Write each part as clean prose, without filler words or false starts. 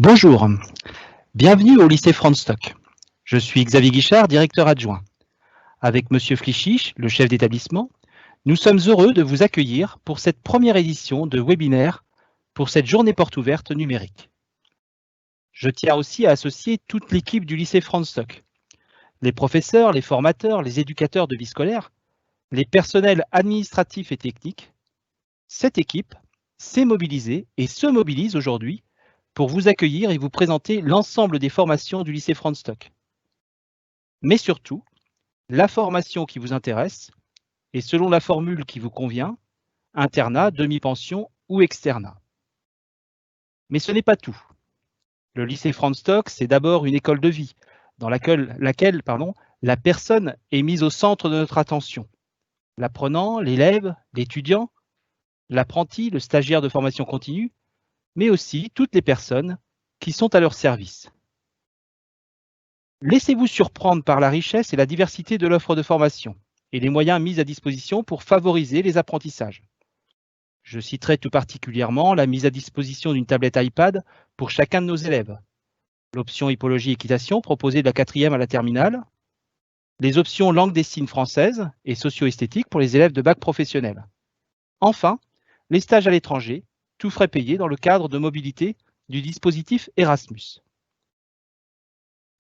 Bonjour, bienvenue au lycée Franz Stock. Je suis Xavier Guichard, directeur adjoint. Avec Monsieur Flichich, le chef d'établissement, nous sommes heureux de vous accueillir pour cette première édition de webinaire pour cette journée porte ouverte numérique. Je tiens aussi à associer toute l'équipe du lycée Franz Stock, les professeurs, les formateurs, les éducateurs de vie scolaire, les personnels administratifs et techniques. Cette équipe s'est mobilisée et se mobilise aujourd'hui pour vous accueillir et vous présenter l'ensemble des formations du lycée Franz Stock. Mais surtout, la formation qui vous intéresse et selon la formule qui vous convient, internat, demi-pension ou externat. Mais ce n'est pas tout. Le lycée Franz Stock, c'est d'abord une école de vie dans laquelle la personne est mise au centre de notre attention. L'apprenant, l'élève, l'étudiant, l'apprenti, le stagiaire de formation continue, mais aussi toutes les personnes qui sont à leur service. Laissez-vous surprendre par la richesse et la diversité de l'offre de formation et les moyens mis à disposition pour favoriser les apprentissages. Je citerai tout particulièrement la mise à disposition d'une tablette iPad pour chacun de nos élèves, l'option hippologie-équitation proposée de la 4e à la terminale, les options langue des signes française et socio-esthétique pour les élèves de bac professionnel. Enfin, les stages à l'étranger, tout frais payés dans le cadre de mobilité du dispositif Erasmus.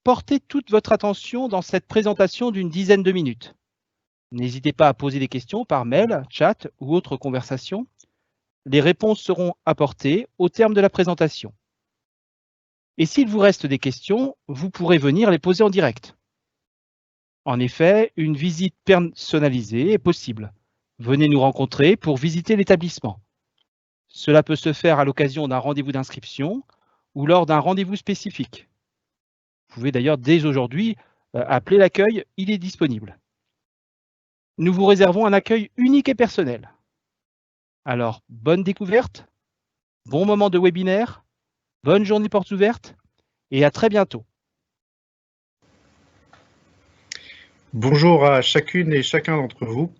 Portez toute votre attention dans cette présentation d'une dizaine de minutes. N'hésitez pas à poser des questions par mail, chat ou autre conversation. Les réponses seront apportées au terme de la présentation. Et s'il vous reste des questions, vous pourrez venir les poser en direct. En effet, une visite personnalisée est possible. Venez nous rencontrer pour visiter l'établissement. Cela peut se faire à l'occasion d'un rendez-vous d'inscription ou lors d'un rendez-vous spécifique. Vous pouvez d'ailleurs dès aujourd'hui appeler l'accueil, il est disponible. Nous vous réservons un accueil unique et personnel. Alors, bonne découverte, bon moment de webinaire, bonne journée porte ouverte et à très bientôt. Bonjour à chacune et chacun d'entre vous.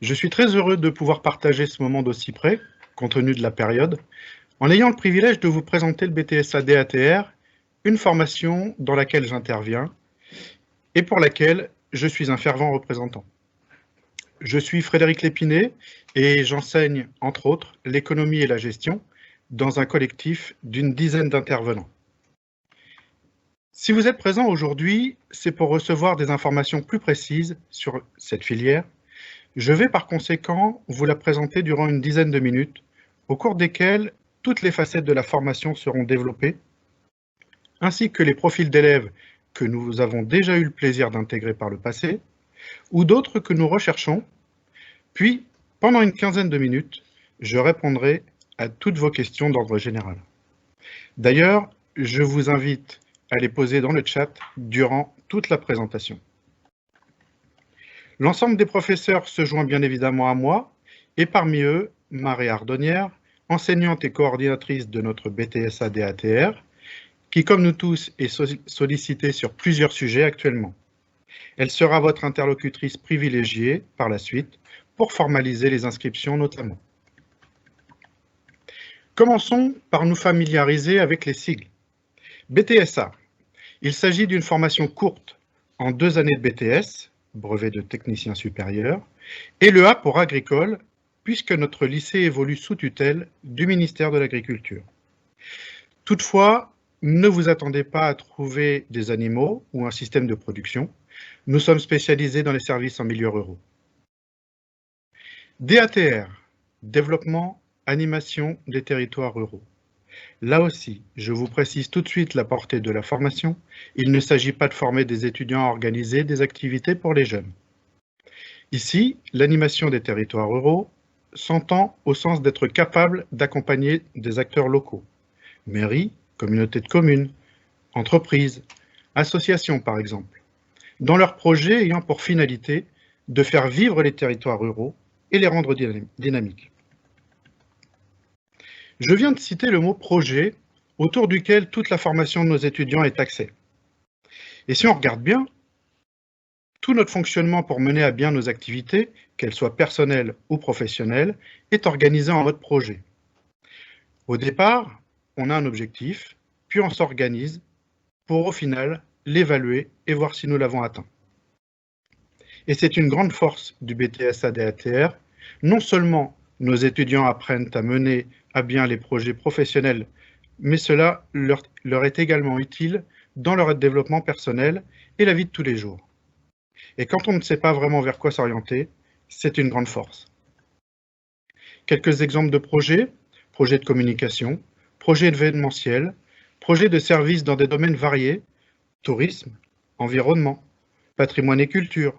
Je suis très heureux de pouvoir partager ce moment d'aussi près, compte tenu de la période, en ayant le privilège de vous présenter le BTSA DATR, une formation dans laquelle j'interviens et pour laquelle je suis un fervent représentant. Je suis Frédéric Lépinet et j'enseigne, entre autres, l'économie et la gestion dans un collectif d'une dizaine d'intervenants. Si vous êtes présent aujourd'hui, c'est pour recevoir des informations plus précises sur cette filière. Je vais par conséquent vous la présenter durant une dizaine de minutes, au cours desquelles toutes les facettes de la formation seront développées, ainsi que les profils d'élèves que nous avons déjà eu le plaisir d'intégrer par le passé, ou d'autres que nous recherchons. Puis, pendant une quinzaine de minutes, je répondrai à toutes vos questions d'ordre général. D'ailleurs, je vous invite à les poser dans le chat durant toute la présentation. L'ensemble des professeurs se joint bien évidemment à moi, et parmi eux, Marie Ardonnière, enseignante et coordinatrice de notre BTSA DATR, qui, comme nous tous, est sollicitée sur plusieurs sujets actuellement. Elle sera votre interlocutrice privilégiée par la suite pour formaliser les inscriptions notamment. Commençons par nous familiariser avec les sigles. BTSA. Il s'agit d'une formation courte en 2 années de BTS, brevet de technicien supérieur, et le A pour agricole, puisque notre lycée évolue sous tutelle du ministère de l'Agriculture. Toutefois, ne vous attendez pas à trouver des animaux ou un système de production. Nous sommes spécialisés dans les services en milieu ruraux. DATR, développement, animation des territoires ruraux. Là aussi, je vous précise tout de suite la portée de la formation. Il ne s'agit pas de former des étudiants à organiser des activités pour les jeunes. Ici, l'animation des territoires ruraux s'entend au sens d'être capable d'accompagner des acteurs locaux, mairies, communautés de communes, entreprises, associations par exemple, dans leurs projets ayant pour finalité de faire vivre les territoires ruraux et les rendre dynamiques. Je viens de citer le mot « projet » autour duquel toute la formation de nos étudiants est axée. Et si on regarde bien, tout notre fonctionnement pour mener à bien nos activités, qu'elles soient personnelles ou professionnelles, est organisé en mode projet. Au départ, on a un objectif, puis on s'organise pour au final l'évaluer et voir si nous l'avons atteint. Et c'est une grande force du BTS AD/ATR. Non seulement nos étudiants apprennent à mener à bien les projets professionnels, mais cela leur est également utile dans leur développement personnel et la vie de tous les jours. Et quand on ne sait pas vraiment vers quoi s'orienter, c'est une grande force. Quelques exemples de projets: projets de communication, projets événementiels, projets de services dans des domaines variés, tourisme, environnement, patrimoine et culture,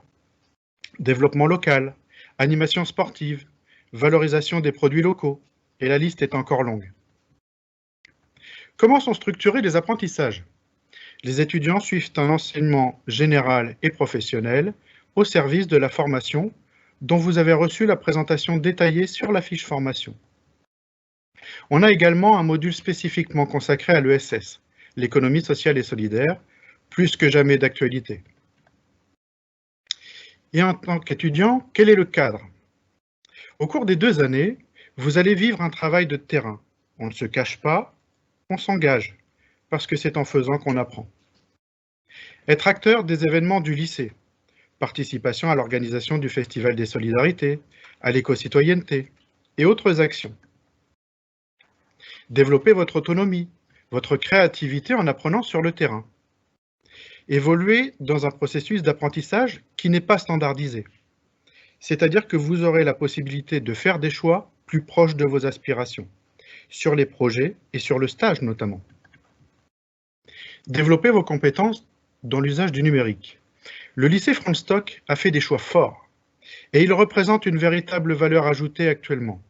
développement local, animation sportive, valorisation des produits locaux, et la liste est encore longue. Comment sont structurés les apprentissages? Les étudiants suivent un enseignement général et professionnel au service de la formation dont vous avez reçu la présentation détaillée sur la fiche formation. On a également un module spécifiquement consacré à l'ESS, l'économie sociale et solidaire, plus que jamais d'actualité. Et en tant qu'étudiant, quel est le cadre? Au cours des 2 années, vous allez vivre un travail de terrain. On ne se cache pas, on s'engage, parce que c'est en faisant qu'on apprend. Être acteur des événements du lycée, participation à l'organisation du Festival des Solidarités, à l'éco-citoyenneté et autres actions. Développer votre autonomie, votre créativité en apprenant sur le terrain. Évoluer dans un processus d'apprentissage qui n'est pas standardisé. C'est-à-dire que vous aurez la possibilité de faire des choix plus proches de vos aspirations, sur les projets et sur le stage notamment. Développer vos compétences dans l'usage du numérique. Le lycée Franz Stock a fait des choix forts et il représente une véritable valeur ajoutée actuellement.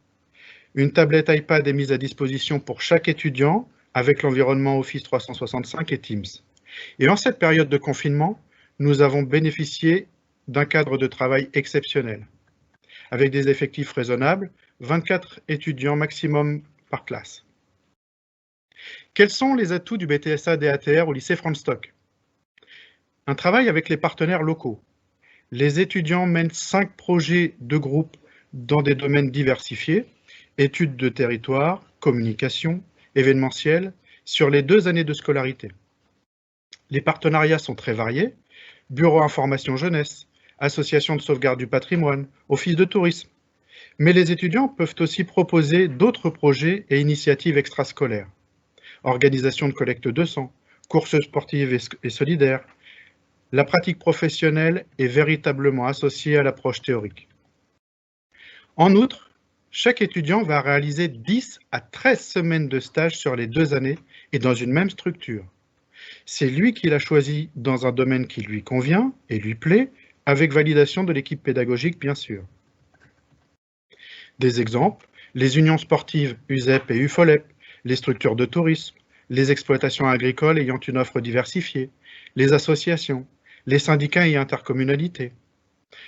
Une tablette iPad est mise à disposition pour chaque étudiant avec l'environnement Office 365 et Teams. Et en cette période de confinement, nous avons bénéficié d'un cadre de travail exceptionnel. Avec des effectifs raisonnables, 24 étudiants maximum par classe. Quels sont les atouts du BTS AD/ATR au lycée Franz Stock? Un travail avec les partenaires locaux. Les étudiants mènent 5 projets de groupe dans des domaines diversifiés, études de territoire, communication, événementiel, sur les 2 années de scolarité. Les partenariats sont très variés: Bureau Information Jeunesse, Association de sauvegarde du patrimoine, Office de tourisme. Mais les étudiants peuvent aussi proposer d'autres projets et initiatives extrascolaires. Organisation de collecte de sang, courses sportives et solidaires. La pratique professionnelle est véritablement associée à l'approche théorique. En outre, chaque étudiant va réaliser 10 à 13 semaines de stage sur les 2 années et dans une même structure. C'est lui qui l'a choisi dans un domaine qui lui convient et lui plaît, avec validation de l'équipe pédagogique bien sûr. Des exemples: les unions sportives USEP et UFOLEP, les structures de tourisme, les exploitations agricoles ayant une offre diversifiée, les associations, les syndicats et intercommunalités.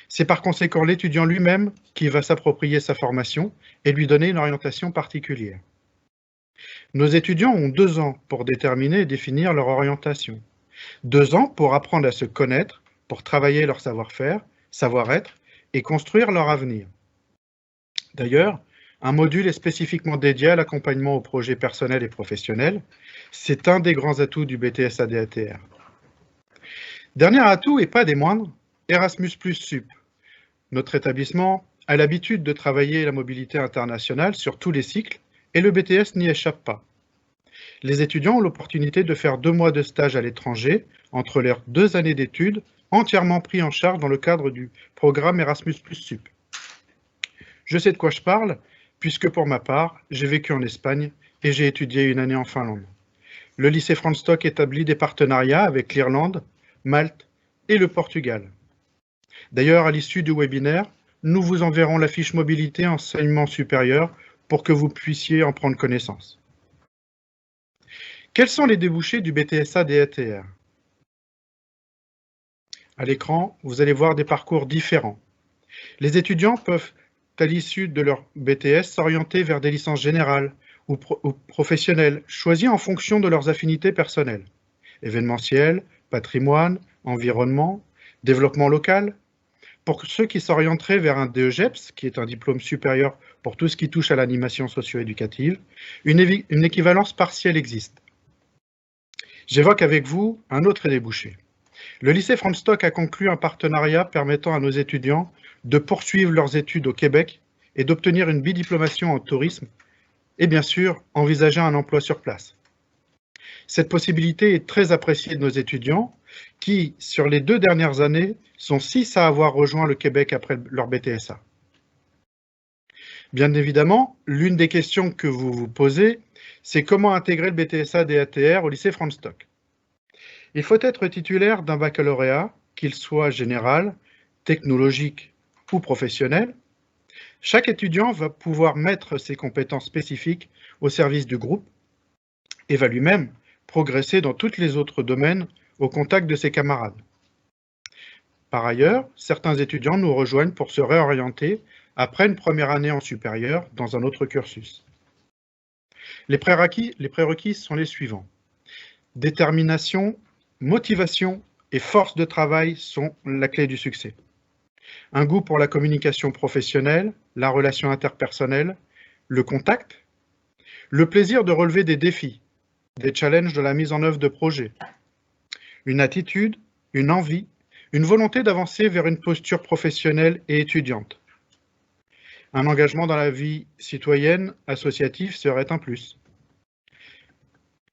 C'est par conséquent l'étudiant lui-même qui va s'approprier sa formation et lui donner une orientation particulière. Nos étudiants ont 2 ans pour déterminer et définir leur orientation. 2 ans pour apprendre à se connaître, pour travailler leur savoir-faire, savoir-être et construire leur avenir. D'ailleurs, un module est spécifiquement dédié à l'accompagnement aux projets personnels et professionnels. C'est un des grands atouts du BTS AD/ATR. Dernier atout, et pas des moindres, Erasmus+ Sup. Notre établissement a l'habitude de travailler la mobilité internationale sur tous les cycles et le BTS n'y échappe pas. Les étudiants ont l'opportunité de faire 2 mois de stage à l'étranger entre leurs 2 années d'études, entièrement pris en charge dans le cadre du programme Erasmus+ Sup. Je sais de quoi je parle, puisque pour ma part, j'ai vécu en Espagne et j'ai étudié 1 année en Finlande. Le lycée Franz Stock établit des partenariats avec l'Irlande, Malte et le Portugal. D'ailleurs, à l'issue du webinaire, nous vous enverrons la fiche mobilité enseignement supérieur pour que vous puissiez en prendre connaissance. Quels sont les débouchés du BTS AD/ATR? À l'écran, vous allez voir des parcours différents. Les étudiants peuvent, à l'issue de leur BTS, s'orienter vers des licences générales ou professionnelles, choisies en fonction de leurs affinités personnelles. Événementiel, patrimoine, environnement, développement local. Pour ceux qui s'orienteraient vers un DEGEPS, qui est un diplôme supérieur pour tout ce qui touche à l'animation socio-éducative, une équivalence partielle existe. J'évoque avec vous un autre débouché. Le lycée Franz Stock a conclu un partenariat permettant à nos étudiants de poursuivre leurs études au Québec et d'obtenir une bidiplomation en tourisme et bien sûr envisager un emploi sur place. Cette possibilité est très appréciée de nos étudiants qui, sur les 2 dernières années, sont 6 à avoir rejoint le Québec après leur BTSA. Bien évidemment, l'une des questions que vous vous posez, c'est comment intégrer le BTSA DATR au lycée Franz Stock. Il faut être titulaire d'un baccalauréat, qu'il soit général, technologique ou professionnel. Chaque étudiant va pouvoir mettre ses compétences spécifiques au service du groupe et va lui-même progresser dans tous les autres domaines au contact de ses camarades. Par ailleurs, certains étudiants nous rejoignent pour se réorienter après une première année en supérieur dans un autre cursus. Les prérequis sont les suivants. Détermination, motivation et force de travail sont la clé du succès. Un goût pour la communication professionnelle, la relation interpersonnelle, le contact, le plaisir de relever des défis, des challenges de la mise en œuvre de projets, une attitude, une envie, une volonté d'avancer vers une posture professionnelle et étudiante. Un engagement dans la vie citoyenne, associative serait un plus.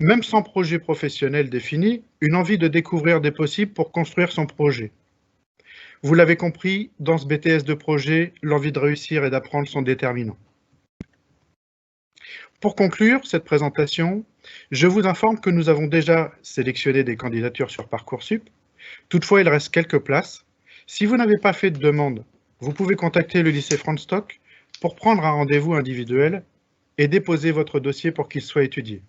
Même sans projet professionnel défini, une envie de découvrir des possibles pour construire son projet. Vous l'avez compris, dans ce BTS de projet, l'envie de réussir et d'apprendre sont déterminants. Pour conclure cette présentation, je vous informe que nous avons déjà sélectionné des candidatures sur Parcoursup. Toutefois, il reste quelques places. Si vous n'avez pas fait de demande, vous pouvez contacter le lycée Franz Stock pour prendre un rendez-vous individuel et déposer votre dossier pour qu'il soit étudié.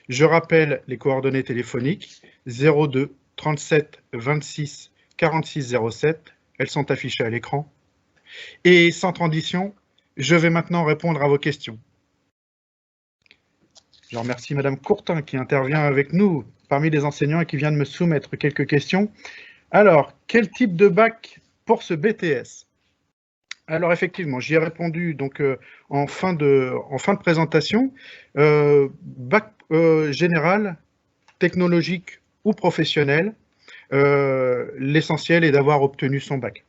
Je rappelle les coordonnées téléphoniques 02 37 26 46 07. Elles sont affichées à l'écran. Et sans transition, je vais maintenant répondre à vos questions. Je remercie Madame Courtin qui intervient avec nous parmi les enseignants et qui vient de me soumettre quelques questions. Alors, quel type de bac pour ce BTS? Alors effectivement, j'y ai répondu donc en fin de présentation. Bac général, technologique ou professionnel, l'essentiel est d'avoir obtenu son bac.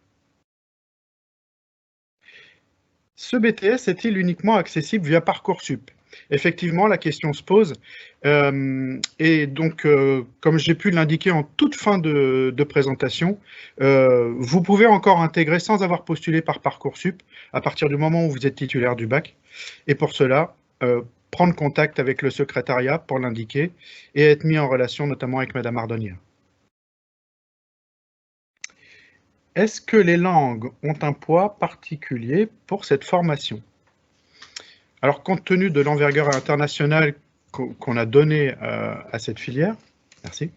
Ce BTS est-il uniquement accessible via Parcoursup? Effectivement, la question se pose. Et donc, comme j'ai pu l'indiquer en toute fin de présentation, vous pouvez encore intégrer sans avoir postulé par Parcoursup à partir du moment où vous êtes titulaire du bac. Et pour cela, prendre contact avec le secrétariat pour l'indiquer et être mis en relation notamment avec Madame Ardonnière. Est-ce que les langues ont un poids particulier pour cette formation? Alors, compte tenu de l'envergure internationale qu'on a donnée à cette filière, merci.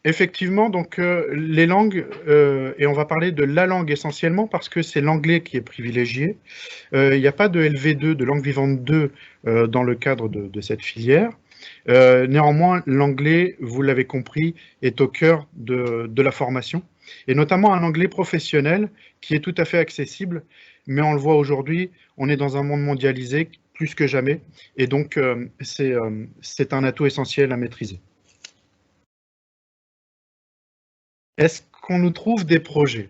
Effectivement, donc les langues, et on va parler de la langue essentiellement parce que c'est l'anglais qui est privilégié. Il n'y a pas de LV2, de langue vivante 2, dans le cadre de cette filière. Néanmoins, l'anglais, vous l'avez compris, est au cœur de la formation, et notamment un anglais professionnel qui est tout à fait accessible, mais on le voit aujourd'hui, on est dans un monde mondialisé plus que jamais, et donc c'est un atout essentiel à maîtriser. Est-ce qu'on nous trouve des projets?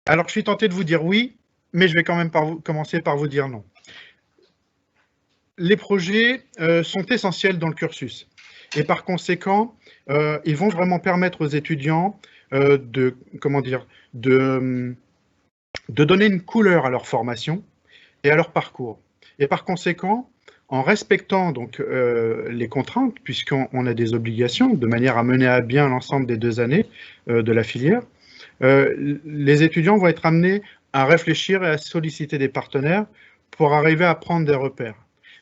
Alors, je suis tenté de vous dire oui, mais je vais quand même commencer par vous dire non. Les projets sont essentiels dans le cursus. Et par conséquent, ils vont vraiment permettre aux étudiants de donner une couleur à leur formation et à leur parcours. Et par conséquent, en respectant donc les contraintes, puisqu'on a des obligations de manière à mener à bien l'ensemble des 2 années de la filière, les étudiants vont être amenés à réfléchir et à solliciter des partenaires pour arriver à prendre des repères.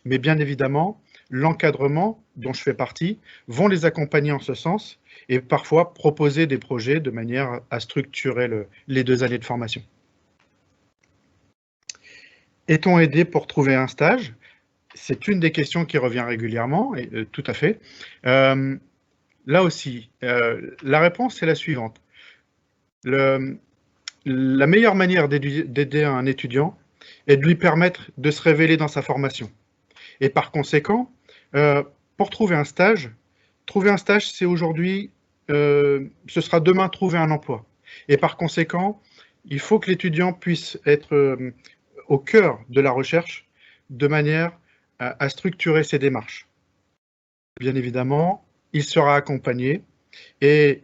Mais bien évidemment, l'encadrement, dont je fais partie, vont les accompagner en ce sens et parfois proposer des projets de manière à structurer les 2 années de formation. Est-on aidé pour trouver un stage? C'est une des questions qui revient régulièrement, et tout à fait. Là aussi, la réponse est la suivante. La meilleure manière d'aider un étudiant est de lui permettre de se révéler dans sa formation. Et par conséquent, Pour trouver un stage, c'est aujourd'hui, ce sera demain trouver un emploi. Et par conséquent, il faut que l'étudiant puisse être au cœur de la recherche de manière à structurer ses démarches. Bien évidemment, il sera accompagné et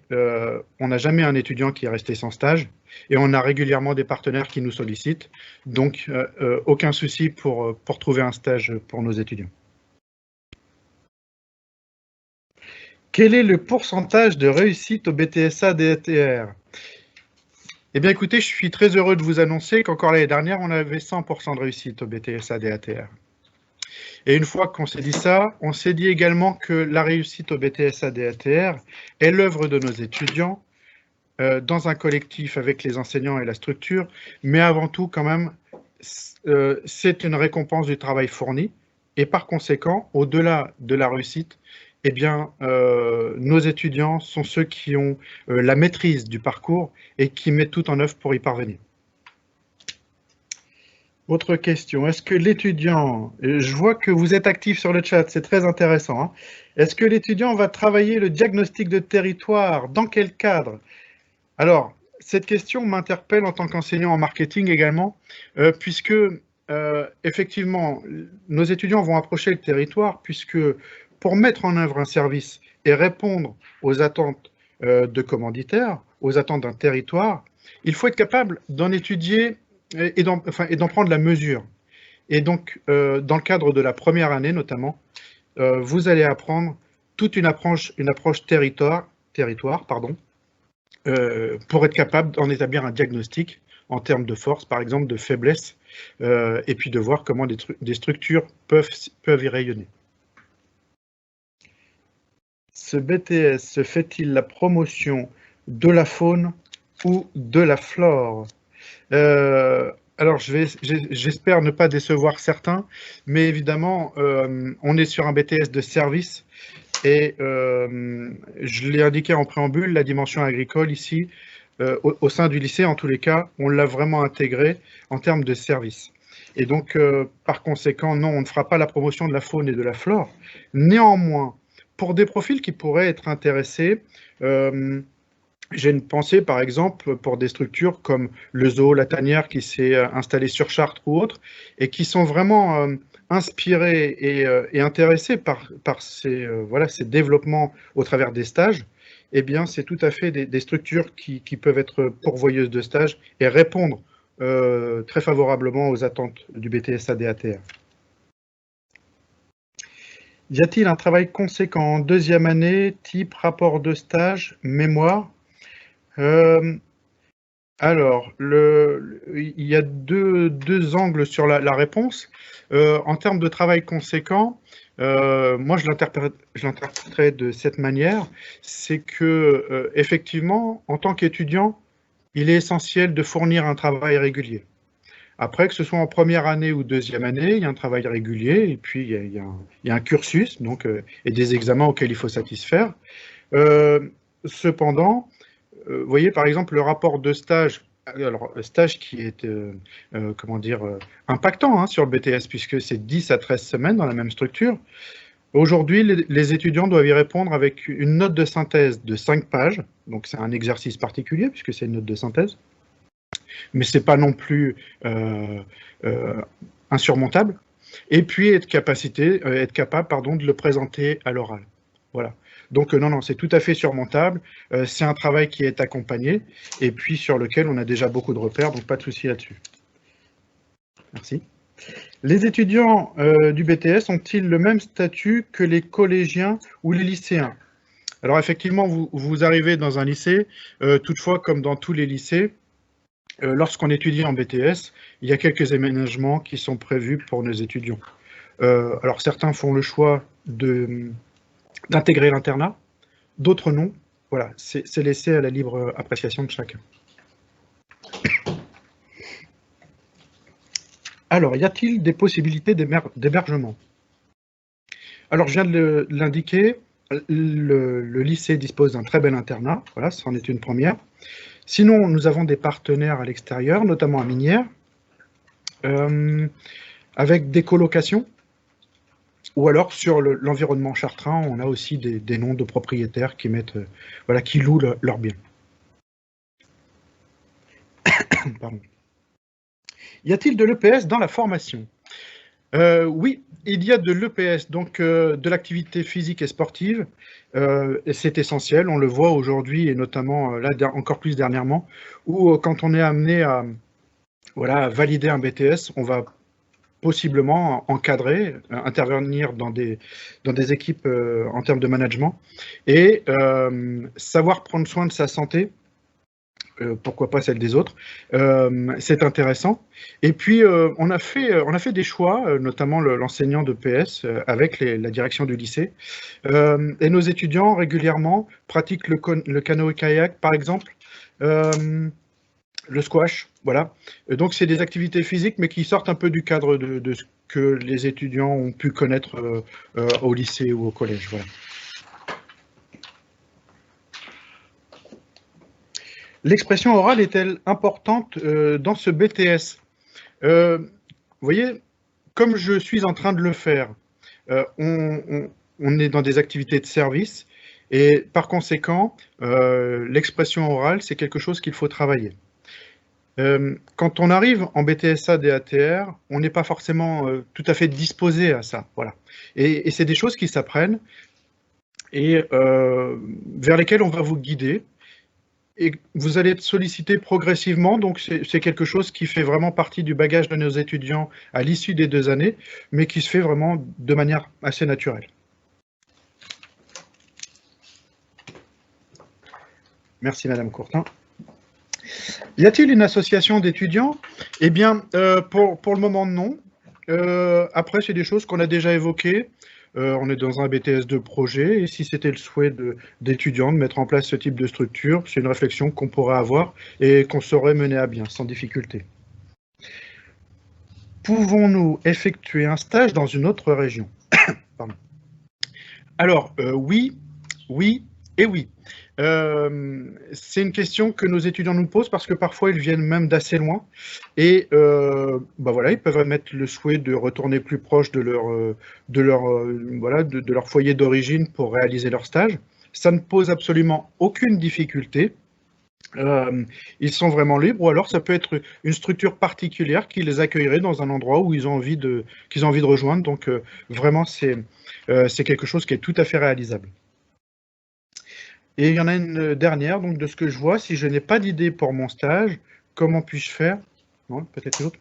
on n'a jamais un étudiant qui est resté sans stage et on a régulièrement des partenaires qui nous sollicitent. Donc, aucun souci pour trouver un stage pour nos étudiants. Quel est le pourcentage de réussite au BTSA DATR? Eh bien, écoutez, je suis très heureux de vous annoncer qu'encore l'année dernière, on avait 100% de réussite au BTSA DATR. Et une fois qu'on s'est dit ça, on s'est dit également que la réussite au BTSA DATR est l'œuvre de nos étudiants dans un collectif avec les enseignants et la structure, mais avant tout, quand même, c'est une récompense du travail fourni. Et par conséquent, au-delà de la réussite, eh bien, nos étudiants sont ceux qui ont la maîtrise du parcours et qui mettent tout en œuvre pour y parvenir. Autre question, est-ce que l'étudiant, je vois que vous êtes actif sur le chat, c'est très intéressant, hein. Est-ce que l'étudiant va travailler le diagnostic de territoire? Dans quel cadre? Alors, cette question m'interpelle en tant qu'enseignant en marketing également, puisque effectivement, nos étudiants vont approcher le territoire, puisque pour mettre en œuvre un service et répondre aux attentes de commanditaires, aux attentes d'un territoire, il faut être capable d'en étudier et d'en prendre la mesure. Et donc, dans le cadre de la première année notamment, vous allez apprendre toute une approche territoire, pour être capable d'en établir un diagnostic en termes de force, par exemple de faiblesse, et puis de voir comment des structures peuvent y rayonner. Ce BTS se fait-il la promotion de la faune ou de la flore? Alors, j'espère ne pas décevoir certains, mais évidemment, on est sur un BTS de service et je l'ai indiqué en préambule, la dimension agricole ici, au sein du lycée, en tous les cas, on l'a vraiment intégré en termes de service. Et donc, par conséquent, non, on ne fera pas la promotion de la faune et de la flore. Néanmoins, pour des profils qui pourraient être intéressés, j'ai une pensée, par exemple, pour des structures comme le zoo, la tanière qui s'est installée sur Chartres ou autres, et qui sont vraiment inspirés et intéressés par ces développements au travers des stages. Eh bien, c'est tout à fait des structures qui peuvent être pourvoyeuses de stages et répondre très favorablement aux attentes du BTSA DATR. Y a-t-il un travail conséquent en deuxième année, type rapport de stage, mémoire? Alors, il y a deux angles sur la réponse. En termes de travail conséquent, moi je l'interpréterais de cette manière, c'est que effectivement, en tant qu'étudiant, il est essentiel de fournir un travail régulier. Après, que ce soit en première année ou deuxième année, il y a un travail régulier et puis il y a un cursus donc, et des examens auxquels il faut satisfaire. Cependant, vous voyez par exemple le rapport de stage, alors stage qui est impactant hein, sur le BTS puisque c'est 10 à 13 semaines dans la même structure. Aujourd'hui, les étudiants doivent y répondre avec une note de synthèse de 5 pages, donc c'est un exercice particulier puisque c'est une note de synthèse, mais c'est pas non plus insurmontable, et puis être capable de le présenter à l'oral. Voilà. Donc non, c'est tout à fait surmontable. C'est un travail qui est accompagné et puis sur lequel on a déjà beaucoup de repères, donc pas de souci là-dessus. Merci. Les étudiants du BTS ont-ils le même statut que les collégiens ou les lycéens? Alors effectivement, vous arrivez dans un lycée, toutefois, comme dans tous les lycées, lorsqu'on étudie en BTS, il y a quelques aménagements qui sont prévus pour nos étudiants. Alors certains font le choix d'intégrer l'internat, d'autres non. Voilà, c'est laissé à la libre appréciation de chacun. Alors, y a-t-il des possibilités d'hébergement? Alors, je viens de l'indiquer, le lycée dispose d'un très bel internat, voilà, c'en est une première. Sinon, nous avons des partenaires à l'extérieur, notamment à Minières, avec des colocations. ou alors sur l'environnement chartrain, on a aussi des noms de propriétaires qui mettent, voilà, qui louent leurs biens. Pardon. Y a-t-il de l'EPS dans la formation? Oui, il y a de l'EPS, donc de l'activité physique et sportive. Et c'est essentiel, on le voit aujourd'hui et notamment là encore plus dernièrement, où quand on est amené à, voilà, à valider un BTS, on va possiblement encadrer, intervenir dans des équipes en termes de management et savoir prendre soin de sa santé. Pourquoi pas celle des autres, c'est intéressant. Et puis, on a fait des choix, notamment l'enseignant de PS avec la direction du lycée. Et nos étudiants, régulièrement, pratiquent le canoë-kayak, par exemple, le squash, voilà. Donc, c'est des activités physiques, mais qui sortent un peu du cadre de ce que les étudiants ont pu connaître au lycée ou au collège, voilà. L'expression orale est-elle importante dans ce BTS? Vous voyez, comme je suis en train de le faire, on est dans des activités de service et par conséquent, l'expression orale, c'est quelque chose qu'il faut travailler. Quand on arrive en BTSA DATR, on n'est pas forcément tout à fait disposé à ça, voilà. Et c'est des choses qui s'apprennent et vers lesquelles on va vous guider. Et vous allez être sollicité progressivement, donc c'est quelque chose qui fait vraiment partie du bagage de nos étudiants à l'issue des 2 années, mais qui se fait vraiment de manière assez naturelle. Merci Madame Courtin. Y a-t-il une association d'étudiants? Eh bien, pour le moment, non. Après, c'est des choses qu'on a déjà évoquées. On est dans un BTS de projet, et si c'était le souhait d'étudiants de mettre en place ce type de structure, c'est une réflexion qu'on pourrait avoir et qu'on saurait mener à bien, sans difficulté. Pouvons-nous effectuer un stage dans une autre région? Pardon. Alors, oui, oui et oui. C'est une question que nos étudiants nous posent parce que parfois ils viennent même d'assez loin et voilà, ils peuvent émettre le souhait de retourner plus proche de leur foyer d'origine pour réaliser leur stage. Ça ne pose absolument aucune difficulté. Ils sont vraiment libres, ou alors ça peut être une structure particulière qui les accueillerait dans un endroit où qu'ils ont envie de rejoindre. Donc vraiment, c'est quelque chose qui est tout à fait réalisable. Et il y en a une dernière, donc de ce que je vois, si je n'ai pas d'idée pour mon stage, comment puis-je faire? Non, peut-être une autre.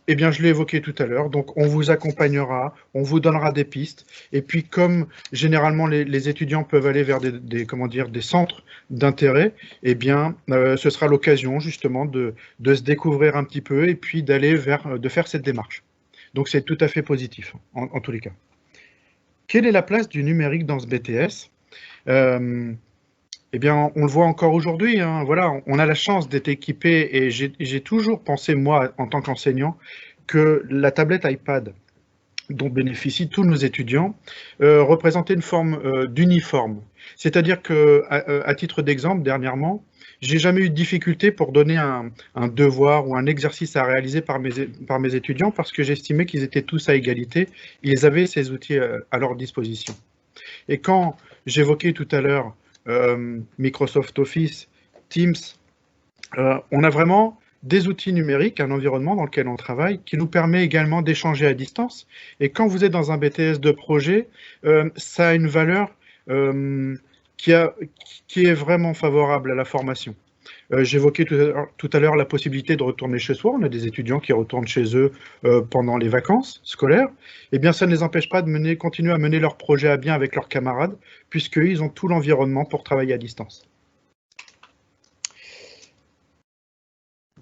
Eh bien, je l'ai évoqué tout à l'heure, donc on vous accompagnera, on vous donnera des pistes, et puis comme généralement les étudiants peuvent aller vers des centres d'intérêt, eh bien, ce sera l'occasion justement de se découvrir un petit peu, et puis de faire cette démarche. Donc c'est tout à fait positif, en tous les cas. Quelle est la place du numérique dans ce BTS? Eh bien, on le voit encore aujourd'hui, hein, voilà, on a la chance d'être équipé et j'ai toujours pensé, moi, en tant qu'enseignant, que la tablette iPad dont bénéficient tous nos étudiants représentait une forme d'uniforme. C'est-à-dire que, à titre d'exemple, dernièrement, j'ai jamais eu de difficulté pour donner un devoir ou un exercice à réaliser par mes étudiants parce que j'estimais qu'ils étaient tous à égalité, ils avaient ces outils à leur disposition. Et quand j'évoquais tout à l'heure Microsoft Office, Teams, on a vraiment des outils numériques, un environnement dans lequel on travaille, qui nous permet également d'échanger à distance. Et quand vous êtes dans un BTS de projet, ça a une valeur qui est vraiment favorable à la formation. J'évoquais tout à l'heure la possibilité de retourner chez soi. On a des étudiants qui retournent chez eux pendant les vacances scolaires. Eh bien, ça ne les empêche pas de continuer à mener leur projet à bien avec leurs camarades, puisqu'ils ont tout l'environnement pour travailler à distance.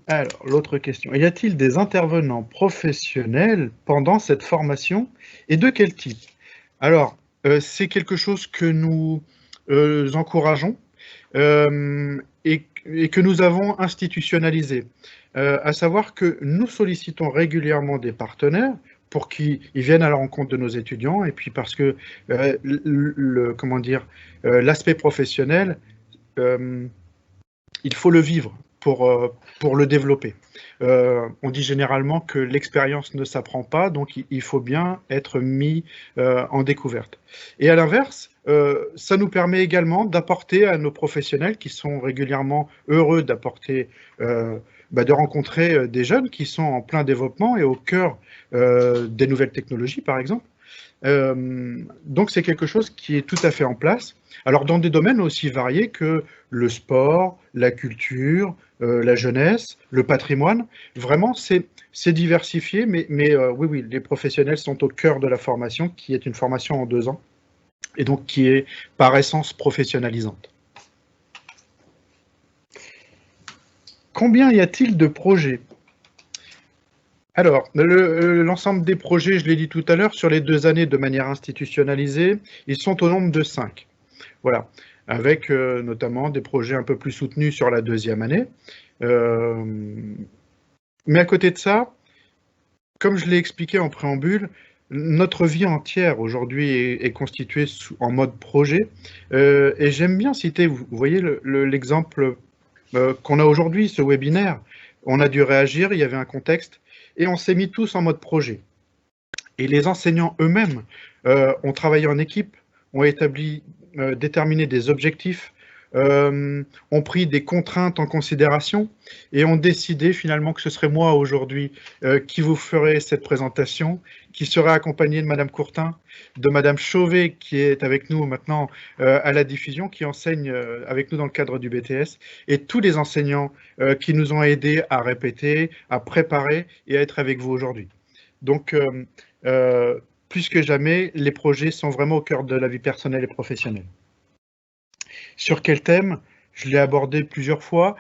Alors, l'autre question. Y a-t-il des intervenants professionnels pendant cette formation et de quel type? Alors, c'est quelque chose que nous encourageons et que nous avons institutionnalisé. À savoir que nous sollicitons régulièrement des partenaires pour qu'ils viennent à la rencontre de nos étudiants et puis parce que l'aspect professionnel, il faut le vivre pour le développer. On dit généralement que l'expérience ne s'apprend pas, donc il faut bien être mis en découverte. Et à l'inverse, ça nous permet également d'apporter à nos professionnels qui sont régulièrement heureux d'apporter, de rencontrer des jeunes qui sont en plein développement et au cœur des nouvelles technologies, par exemple. Donc c'est quelque chose qui est tout à fait en place. Alors dans des domaines aussi variés que le sport, la culture, la jeunesse, le patrimoine, vraiment c'est diversifié, mais oui, les professionnels sont au cœur de la formation, qui est une formation en 2 ans, et donc qui est par essence professionnalisante. Combien y a-t-il de projets ? Alors, l'ensemble des projets, je l'ai dit tout à l'heure, sur les 2 années de manière institutionnalisée, ils sont au nombre de 5. Voilà, avec notamment des projets un peu plus soutenus sur la 2e année. Mais à côté de ça, comme je l'ai expliqué en préambule, notre vie entière aujourd'hui est constituée en mode projet. Et j'aime bien citer, vous voyez l'exemple qu'on a aujourd'hui, ce webinaire. On a dû réagir, il y avait un contexte, et on s'est mis tous en mode projet. Et les enseignants eux-mêmes ont travaillé en équipe, ont déterminé des objectifs, ont pris des contraintes en considération et ont décidé finalement que ce serait moi aujourd'hui qui vous ferai cette présentation, qui sera accompagné de Madame Courtin, de Madame Chauvet qui est avec nous maintenant à la diffusion, qui enseigne avec nous dans le cadre du BTS, et tous les enseignants qui nous ont aidés à répéter, à préparer et à être avec vous aujourd'hui. Donc, plus que jamais, les projets sont vraiment au cœur de la vie personnelle et professionnelle. Sur quel thème? Je l'ai abordé plusieurs fois.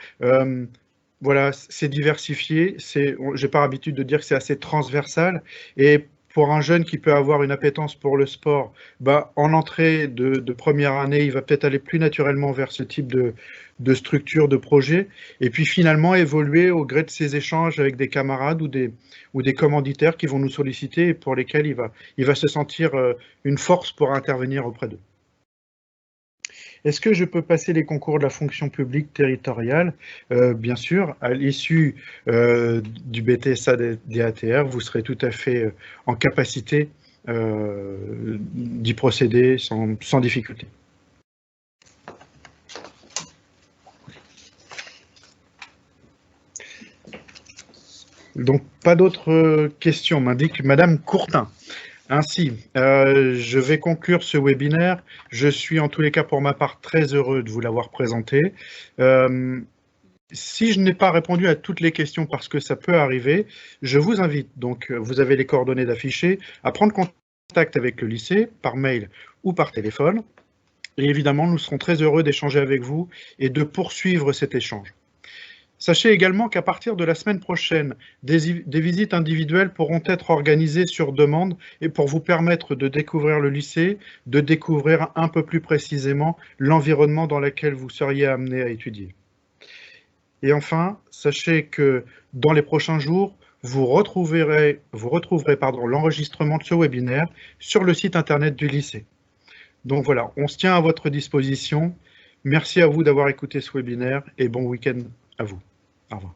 Voilà, c'est diversifié. J'ai pas l'habitude de dire que c'est assez transversal. Et pour un jeune qui peut avoir une appétence pour le sport, en entrée de première année, il va peut-être aller plus naturellement vers ce type de structure, de projet, et puis finalement évoluer au gré de ses échanges avec des camarades ou des commanditaires qui vont nous solliciter et pour lesquels il va se sentir une force pour intervenir auprès d'eux. Est-ce que je peux passer les concours de la fonction publique territoriale? Bien sûr, à l'issue du BTSA DATR, vous serez tout à fait en capacité d'y procéder sans difficulté. Donc, pas d'autres questions, m'indique Madame Courtin. Ainsi, je vais conclure ce webinaire. Je suis en tous les cas pour ma part très heureux de vous l'avoir présenté. Si je n'ai pas répondu à toutes les questions parce que ça peut arriver, je vous invite, donc vous avez les coordonnées d'afficher, à prendre contact avec le lycée par mail ou par téléphone. Et évidemment, nous serons très heureux d'échanger avec vous et de poursuivre cet échange. Sachez également qu'à partir de la semaine prochaine, des visites individuelles pourront être organisées sur demande et pour vous permettre de découvrir le lycée, de découvrir un peu plus précisément l'environnement dans lequel vous seriez amené à étudier. Et enfin, sachez que dans les prochains jours, vous retrouverez l'enregistrement de ce webinaire sur le site internet du lycée. Donc voilà, on se tient à votre disposition. Merci à vous d'avoir écouté ce webinaire et bon week-end à vous. Au revoir.